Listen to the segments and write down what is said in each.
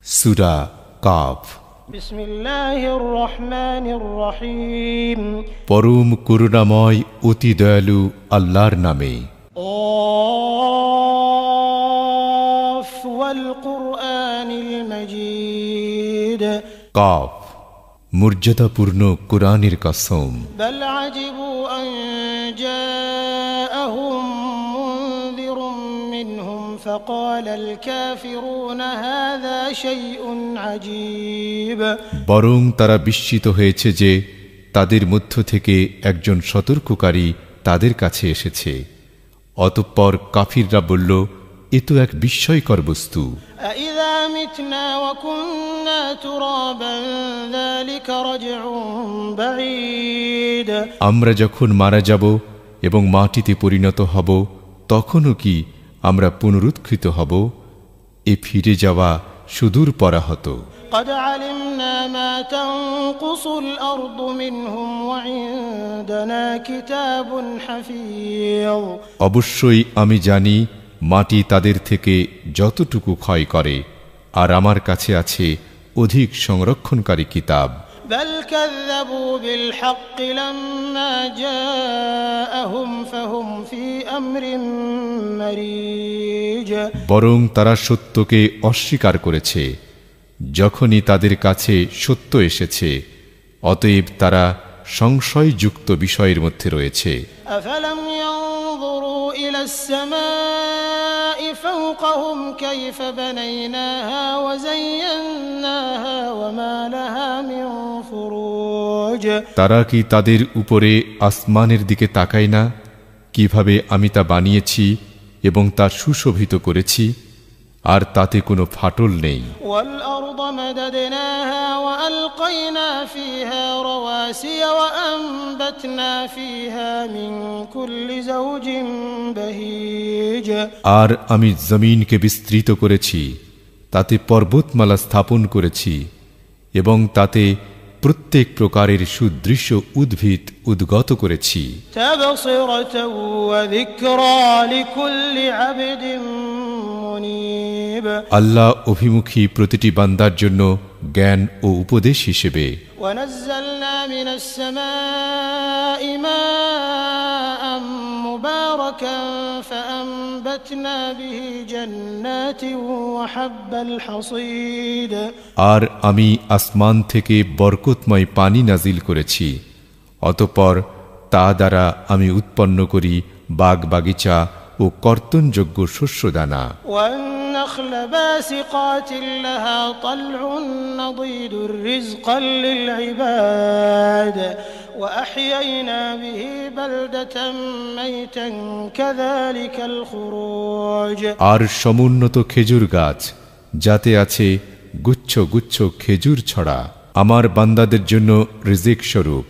সূরা calf. বিসমিল্লাহির রহমানির রহিম। পরম করুণাময় অতি দয়ালু আল্লাহর নামে। কাফ ওয়াল কুরআনিল মাজিদ। কাফ, মর্যাদাপূর্ণ কুরআনের কসম। বাল আজিবু আন জাআহুম মুনযিরুম মিনহুম ফাকালাল কাফিরুনা হাযা শাইউন আজীব। বরং তারা বিস্মিত হয়েছে যে তাদের মধ্য থেকে একজন সতর্ককারী তাদের কাছে এসেছে। অতঃপর কাফিররা বলল, এ তো এক বিস্ময়কর বস্তু। আইযা মিতনা ওয়া কুন্না তুরাবান যালিকা রাজউন বাঈদ। আমরা যখন মারা যাব এবং মাটিতে পরিণত হব, তখনও কি আমরা পুনরুত্থিত হব? এ ফিরে যাওয়া সুদূর পরাহত। قد علمنا ما تنقص الأرض منهم وعندنا كتاب حفيظ। অবশ্যই আমি জানি মাটি তাদের থেকে যতটুকু ক্ষয় করে, আর আমার কাছে আছে অধিক সংরক্ষণকারী কিতাব। بل كذبوا بالحق لما جاءهم فهم في أمر مريج। বরং তারা সত্যকে অস্বীকার করেছে যখনই তাদের কাছে সত্য এসেছে, অতএব তারা সংশয়যুক্ত বিষয়ের মধ্যে রয়েছে। أفلم ينظروا إلى السماء فوقهم كيف بنيناها وزيناها وما لها من فروج। তারা কি তাদের উপরে আসমানের দিকে তাকায় না, কিভাবে আমি তা বানিয়েছি এবং তা সুশোভিত করেছি, আর তাতে কোনো ফাটল নেই। والأرض مددناها وألقينا فيها رواسي وأنبتنا فيها من كل زوج بهيج। আর আমি জমিনকে বিস্তৃত করেছি, তাতে পর্বতমালা স্থাপন করেছি এবং তাতে প্রত্যেক প্রকারের সুদৃশ্য উদ্ভিদ উদ্গত করেছি। تبصرة وذكرى لكل عبد منيب। আল্লাহ অভিমুখী প্রতিটি বান্দার জন্য জ্ঞান ও উপদেশ হিসেবে। ونزلنا من السماء ماء مباركا فأنبتنا به جنات وحب الحصيد। আর আমি আসমান থেকে বরকতময় পানি নাজিল করেছি, অতঃপর তা দ্বারা আমি উৎপন্ন করি বাগ বাগিচা ও কর্তনযোগ্য শস্যদানা। والنخل باسقات لها طلع نضيد رزقا للعباد وأحيينا به بلدة ميتا كذلك الخروج। আর সমুন্নত খেজুর গাছ, যাতে আছে গুচ্ছ গুচ্ছ খেজুর ছড়া, আমার বান্দাদের জন্য রিজিক স্বরূপ।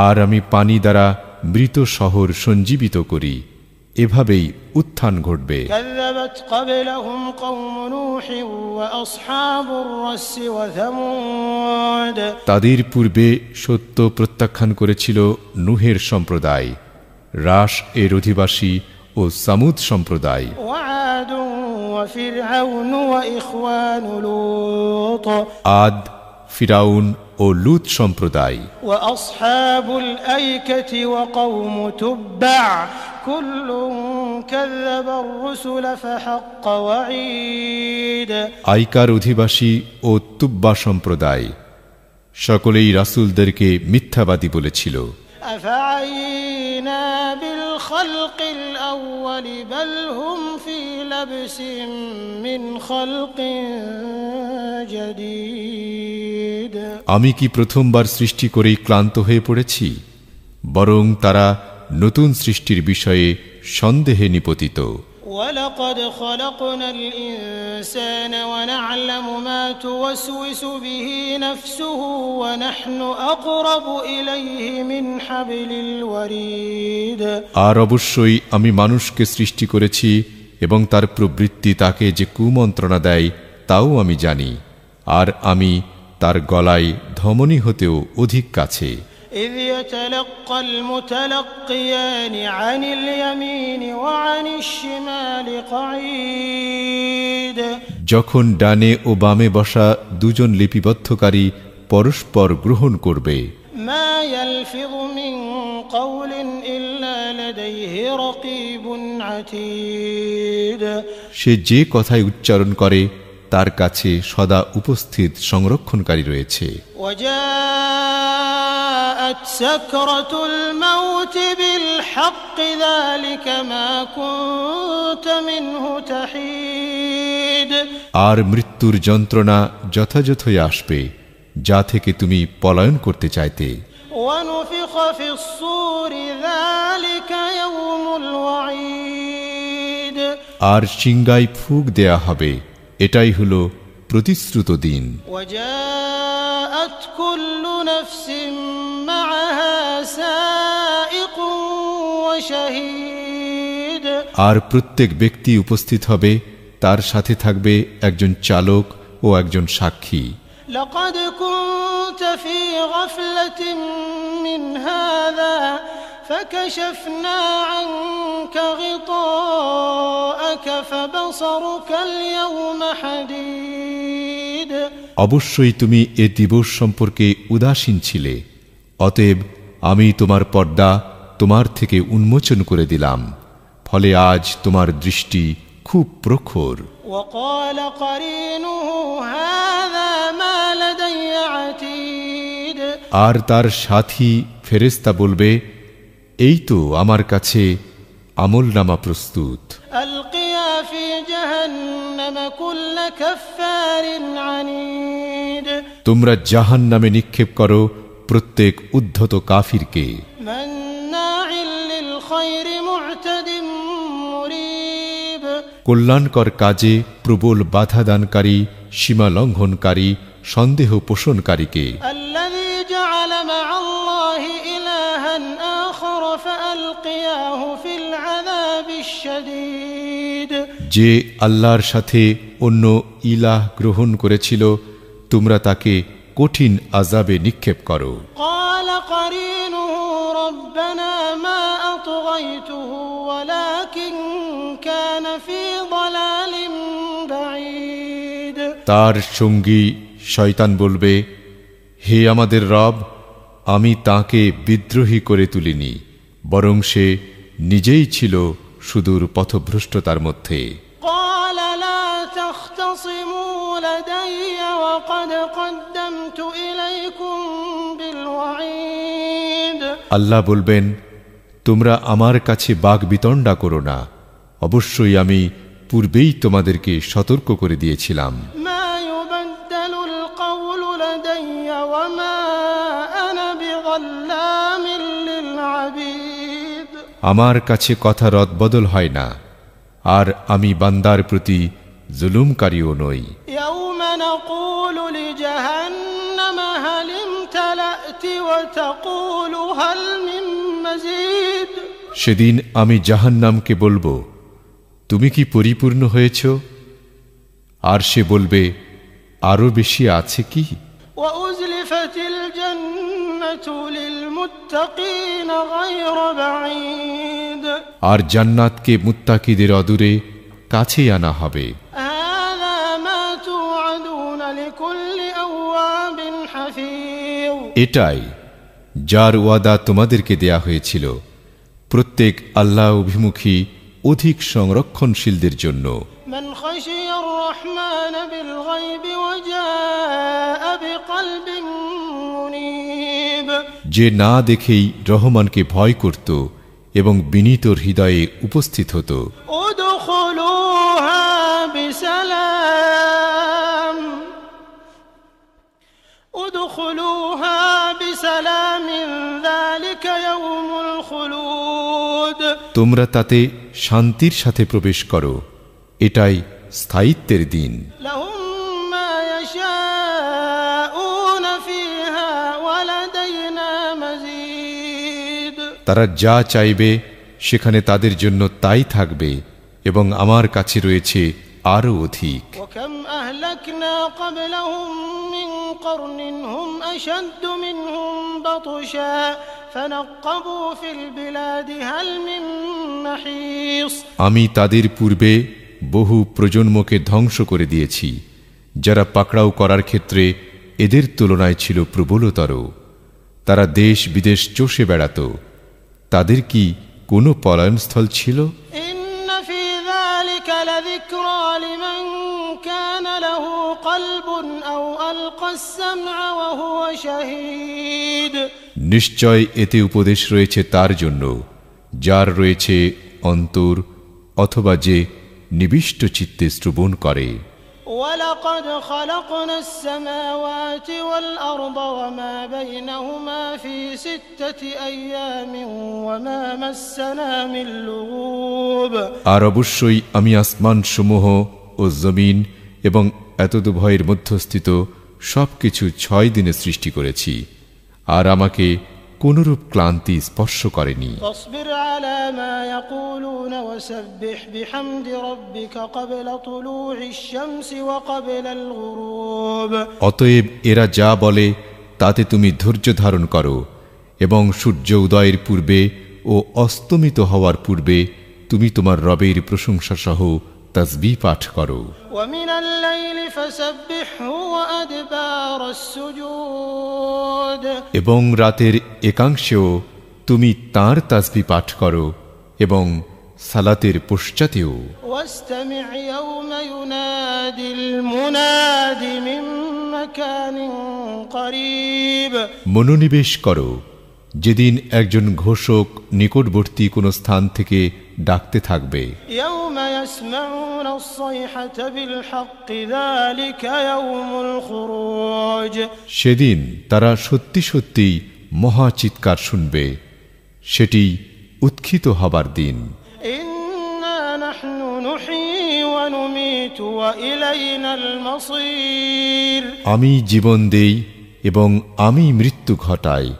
আর আমি পানি দ্বারা মৃত শহর সঞ্জীবিত করি, এভাবেই উত্থান ঘটবে। كذبت قبلهم قوم نوح وأصحاب الرس وثمود। তাদের পূর্বে সত্য প্রত্যাখ্যান করেছিল নূহের সম্প্রদায়, রাস এর অধিবাসী ও সামুদ সম্প্রদায়। وعاد وفرعون وإخوان لوط। আদ, ফিরাউন ও লূত সম্প্রদায়। وأصحاب الأيكة وقوم تبع كل كذب الرسل فحق وعيد। আইকার অধিবাসী ও তুব্বা সম্প্রদায় সকলেই রাসূলদেরকে মিথ্যাবাদী বলেছিল। أفعينا بالخلق الأول بل هم في لبس من خلق جديد। আমি কি প্রথমবার সৃষ্টি করেই ক্লান্ত হয়ে পড়েছি? বরং তারা নতুন সৃষ্টির বিষয়ে সন্দেহে নিপতিত। ولقد خلقنا الإنسان ونعلم ما توسوس به نفسه ونحن أقرب إليه من حبل الوريد। আর অবশ্যই আমি মানুষকে সৃষ্টি করেছি এবং তার প্রবৃত্তি তাকে যে কুমন্ত্রণা দেয় তাও আমি জানি, আর আমি তার গলায় ধমনী হতেও অধিক কাছে। إذ يتلقى المتلقيان عن اليمين وعن الشمال قعيد। যখন ডানে ও বামে বসা দুজন লিপিবদ্ধকারী পরস্পর গ্রহণ করবে ما يلفظ من قول إلا لديه رقيب عتيد সে যে কথাই উচ্চারণ করে তার কাছে সদা উপস্থিত সংরক্ষণকারী রয়েছে وجاءت سكرة الموت بالحق ذلك ما كنت منه تحيد আর মৃত্যুর যন্ত্রণা যথাযথই আসবে যা থেকে তুমি পলায়ন করতে চাইতে ونفخ في الصور ذلك يوم الوعيد আর সিংগায় ফুঁক দেয়া হবে এটাই হলো প্রতিশ্রুত দিন وجاءت كل نفس معها سائق وشهيد আর প্রত্যেক ব্যক্তি উপস্থিত হবে তার সাথে থাকবে একজন চালক ও একজন সাক্ষী لقد كنت في غفلة من هذا فكشفنا عنك غطاءك فبصرك اليوم حديد অবশ্যই তুমি এ দিবস সম্পর্কে উদাসীন ছিলে অতএব আমি তোমার পর্দা তোমার থেকে উন্মোচন করে দিলাম ফলে আজ তোমার দৃষ্টি খুব প্রখর وقال قرينه هذا ما لدي عتيد আর তার সাথী ফেরেশতা বলবে এই তো আমার কাছে আমলনামা প্রস্তুত ألقيا في جهنم كل كفار عنيد তোমরা জাহান্নামে নিক্ষেপ করো প্রত্যেক উদ্ধত কাফিরকে مناع للخير معتد مريب কল্যাণকর কাজে প্রবল বাধাদানকারী সীমা লঙ্ঘনকারী সন্দেহ পোষণকারীকে الذي جعل مع الله إلها آخر فألقياه في العذاب الشديد যে আল্লাহর সাথে অন্য ইলাহ গ্রহণ করেছিল তোমরা তাকে কঠিন আযাবে নিক্ষেপ করো قال قرينه ربنا ما أطغيته ولكن كان في ضلال بعيد তার সঙ্গী শয়তান বলবে হে আমাদের রব আমি তাকে বিদ্রোহী করে তুলিনি বরং সে নিজেই ছিল সুদূর পথভ্রষ্টতার মধ্যে قال لا تختصموا لدي وقد قدمت إليكم بالوعيد আল্লাহ বলবেন তোমরা আমার কাছে বাগবিতণ্ডা করো না অবশ্যই আমি পূর্বেই তোমাদেরকে সতর্ক করে দিয়েছিলাম ما يبدل القول لدي وما أنا بظلام للعبيد আমার কাছে কথা রদবদল হয় না আর আমি বান্দার প্রতি জুলুমকারীও নই يوم نقول لجهنم هل امتلأت وتقول هل من مزيد সেদিন আমি জাহান্নামকে বলবো তুমি কি পরিপূর্ণ হয়েছ আর সে বলবে আরো বেশি আছে কি وأزلفت الجنة للمتقين غير بعيد আর জান্নাতকে মুত্তাকিদের অদূরে কাছেই আনা হবে هذا ما توعدون لكل أواب حفيظ এটাই যার ওয়াদা তোমাদেরকে দেয়া হয়েছিল প্রত্যেক আল্লাহ অভিমুখী অধিক সংরক্ষণশীলদের জন্য من خشي الرحمن بالغيب وجاء بقلب منيب যে না দেখেই রহমানকে ভয় করত এবং বিনীত হৃদয়ে উপস্থিত হতো ادخلوها بسلام ادخلوها بسلام ذلك يوم الخلود তোমরা তাতে শান্তির সাথে প্রবেশ করো এটাই স্থায়িত্বের দিন لهم ما يشاءون فيها ولدينا مزيد তারা যা চাইবে সেখানে তাদের জন্য তাই থাকবে এবং আমার কাছে রয়েছে আরো অধিক وكم أهلكنا قبلهم من قرن هم أشد منهم بطشا فنقبوا في البلاد هل من محيص আমি তাদের পূর্বে বহু প্রজন্মকে ধ্বংস করে দিয়েছি যারা পাকড়াও করার ক্ষেত্রে এদের তুলনায় ছিল প্রবলতর। তারা দেশ বিদেশ চষে বেড়াত। তাদের কি কোনো পলায়নস্থল ছিল? নিশ্চয় এতে উপদেশ রয়েছে তার জন্য যার রয়েছে অন্তর অথবা যে নিবিষ্ট চিত্তে শ্রবণ করে। وَلَقَدْ خَلَقْنَا السَّمَاوَاتِ وَالْأَرْضَ وَمَا بَيْنَهُمَا فِي 6 أَيَّامٍ وَمَا مَسَّنَا مِن لُّغُوبٍ। আর অবশ্যই আমি আসমান সমূহ ও জমিন এবং এতদুভয়ের মধ্যস্থিত সবকিছু 6 দিনে সৃষ্টি করেছি, আর আমাকে কোনরূপ ক্লান্তি স্পর্শ করেনি। فاصبر على ما يقولون وسبح بحمد ربك قبل طلوع الشمس وقبل الغروب। অতএব এরা যা বলে তাতে তুমি ধৈর্য ধারণ করো এবং সূর্য উদয়ের পূর্বে ও অস্তমিত হওয়ার পূর্বে তুমি তোমার রবের প্রশংসা সহ তাসবিহ পাঠ করো। ومن الليل فسبحه وأدبار السجود। এবং রাতের একাংশেও তুমি তাঁর তাসবিহ পাঠ করো এবং সালাতের পশ্চাতেও। واستمع يوم ينادي المناد من مكان قريب। মনোনিবেশ করো যেদিন একজন ঘোষক নিকটবর্তী কোন স্থান থেকে ডাকতে থাকবে। يوم يسمعون الصيحة بالحق ذلك يوم الخروج। সেদিন তারা সত্যি সত্যি মহা চিৎকার শুনবে, সেটি উৎক্ষিত হবার দিন। إنا نحن نحيي ونميت وإلينا المصير। আমি জীবন দেই এবং আমি মৃত্যু ঘটাই,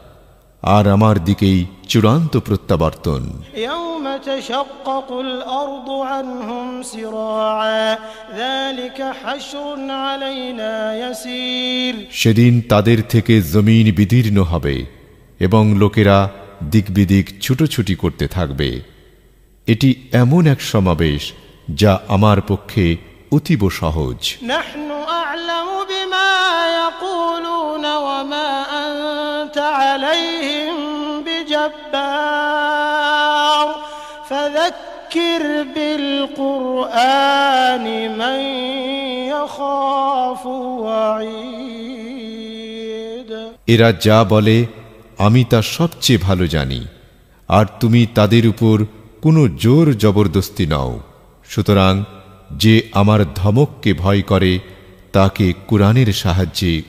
আর আমার দিকেই চূড়ান্ত প্রত্যাবর্তন। يوم تشقق الأرض عنهم سراعا ذلك حشر علينا يسير। সেদিন তাদের থেকে জমিন বিদীর্ণ হবে এবং লোকেরা দিক বিদিক ছুটোছুটি করতে থাকবে। এটি এমন এক সমাবেশ যা আমার পক্ষে অতীব সহজ। نحن أعلم بما يقولون وما أنت عليهم بجبار فذكر بالقرآن من يخاف وعيد। এরা যা বলে আমি তা সবচেয়ে ভালো জানি, আর তুমি তাদের উপর কোনো জোর জবরদস্তি নাও। সুতরাং যে আমার ধমককে ভয় করে তাকে কুরআনের সাহায্যে